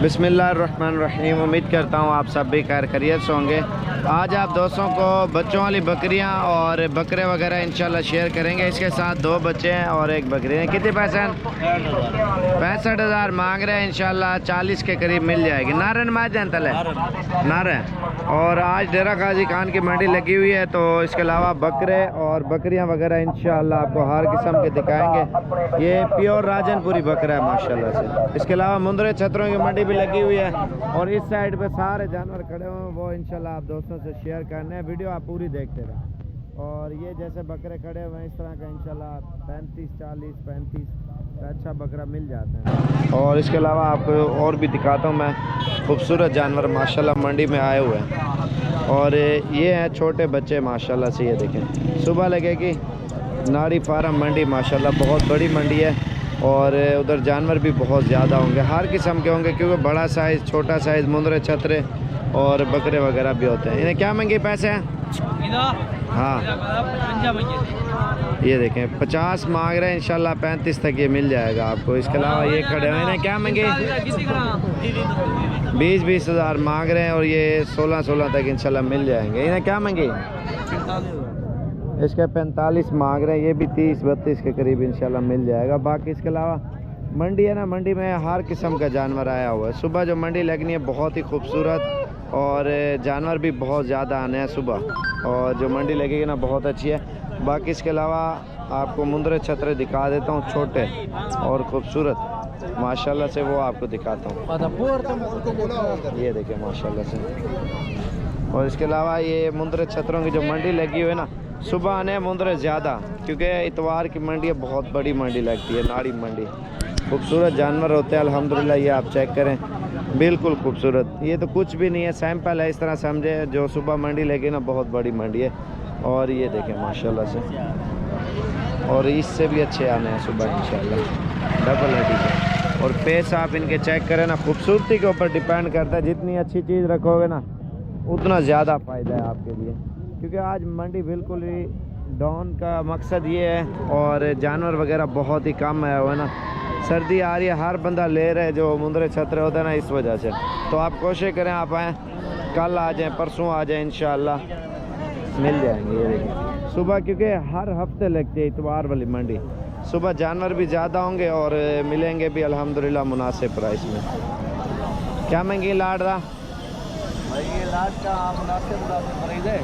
बिस्मिल्लाहिर्रहमानिर्रहीम। उम्मीद करता हूँ आप सब भी खैर खैरियत से होंगे। आज आप दोस्तों को बच्चों वाली बकरियाँ और बकरे वगैरह इंशाल्लाह शेयर करेंगे। इसके साथ 2 बच्चे हैं और 1 बकरी है। कितने पैसे हैं? 65,000 मांग रहे हैं। इंशाल्लाह 40 के करीब मिल जाएगी। नारन माजन तले नारन। और आज डेरा गाजी खान की मंडी लगी हुई है, तो इसके अलावा बकरे और बकरियाँ वगैरह इंशाल्लाह आपको हर किस्म के दिखाएंगे। ये प्योर राजनपुरी बकरा है माशाल्लाह से। इसके अलावा मुंदरे छतरों की मंडी भी लगी हुई है और इस साइड पे सारे जानवर खड़े हुए हैं, वो इंशाल्लाह आप दोस्तों से शेयर करने हैं। वीडियो आप पूरी देखते रहें। और ये जैसे बकरे खड़े हुए हैं इस तरह का इंशाल्लाह 35, 40, 35 का अच्छा बकरा मिल जाता है। और इसके अलावा आपको और भी दिखाता हूँ मैं खूबसूरत जानवर माशाल्लाह मंडी में आए हुए हैं। और ये हैं छोटे बच्चे माशाल्लाह से। ये देखें, सुबह लगेगी नाड़ी फार्म मंडी माशाल्लाह बहुत बड़ी मंडी है और उधर जानवर भी बहुत ज़्यादा होंगे, हर किस्म के होंगे, क्योंकि बड़ा साइज़, छोटा साइज़, मुंदरे छतरे और बकरे वगैरह भी होते हैं। इन्हें क्या महंगे पैसे हैं? हाँ, ये देखें 50 मांग रहे हैं, इंशाल्लाह 35 तक ये मिल जाएगा आपको। इसके अलावा ये खड़े हैं, इन्हें क्या महंगे? 20-20 हज़ार मांग रहे हैं और ये 16-16 तक इंशाल्लाह मिल जाएंगे। इन्हें क्या महंगे? इसके 45 मांग रहे हैं, ये भी 30-32 के करीब इंशाल्लाह मिल जाएगा। बाकी इसके अलावा मंडी है ना, मंडी में हर किस्म का जानवर आया हुआ है। सुबह जो मंडी लगनी है बहुत ही खूबसूरत और जानवर भी बहुत ज़्यादा आने हैं सुबह, और जो मंडी लगेगी ना बहुत अच्छी है। बाकी इसके अलावा आपको मुंदरे छतरे दिखा देता हूँ, छोटे और ख़ूबसूरत माशाल्लाह से, वो आपको दिखाता हूँ। ये देखें माशाल्लाह से। और इसके अलावा ये मुंदरे छतरों की जो मंडी लगी हुई है ना, सुबह आने मुंदरे ज़्यादा, क्योंकि इतवार की मंडी है, बहुत बड़ी मंडी लगती है, नाड़ी मंडी। खूबसूरत जानवर होते हैं अल्हम्दुलिल्लाह। ये आप चेक करें, बिल्कुल खूबसूरत। ये तो कुछ भी नहीं है, सैंपल है, इस तरह समझे। जो सुबह मंडी लगी ना बहुत बड़ी मंडी है। और ये देखें माशाल्लाह से, और इससे भी अच्छे आने हैं सुबह इंशाल्लाह, डबल हड्डी के। और पेस आप इनके चेक करें ना, खूबसूरती के ऊपर डिपेंड करता है। जितनी अच्छी चीज़ रखोगे ना उतना ज़्यादा फ़ायदा है आपके लिए, क्योंकि आज मंडी बिल्कुल ही डाउन का मकसद ये है। और जानवर वगैरह बहुत ही कम है, वो ना सर्दी आ रही है, हर बंदा ले रहे जो मुंदरे छतरे होते हैं ना, इस वजह से। तो आप कोशिश करें आप आएँ, कल आ जाएँ, परसों आ जाएँ, इंशाल्लाह मिल जाएंगे। ये देखिए सुबह, क्योंकि हर हफ्ते लगती है इतवार वाली मंडी। सुबह जानवर भी ज़्यादा होंगे और मिलेंगे भी अल्हम्दुलिल्लाह मुनासिब प्राइस में। क्या महंगी लाड रहा भाई? ये लाड का मुनासिब खरीद है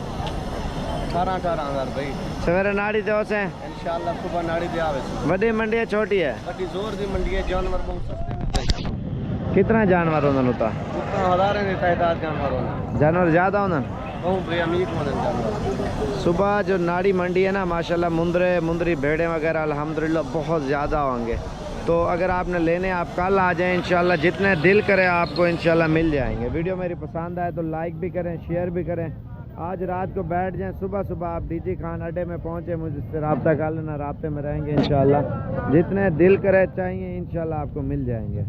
18,000 भाई। सवेरे नाड़ी दो से इंशाल्लाह सुबह नाड़ी दे आवे। बड़ी मंडी है छोटी है? बड़ी जोर दी मंडी है, जानवर बहुत सस्ते में। कितना जानवर होना होता? उतना हज़ार नहीं तादाद जानवर होना, जानवर ज़्यादा होना। सुबह जो नाड़ी मंडी है ना माशाल्लाह, मुंदरी भेड़ें वगैरह अल्हम्दुलिल्लाह बहुत ज़्यादा होंगे। तो अगर आपने लेने, आप कल आ जाएं इंशाल्लाह, जितने दिल करे आपको इंशाल्लाह मिल जाएंगे। वीडियो मेरी पसंद आए तो लाइक भी करें, शेयर भी करें। आज रात को बैठ जाएं, सुबह सुबह आप डीजी खान अड्डे में पहुँचे, मुझसे रब्ता कर लेना, राब्ते में रहेंगे इंशाल्लाह। जितने दिल करे चाहिए इंशाल्लाह आपको मिल जाएंगे।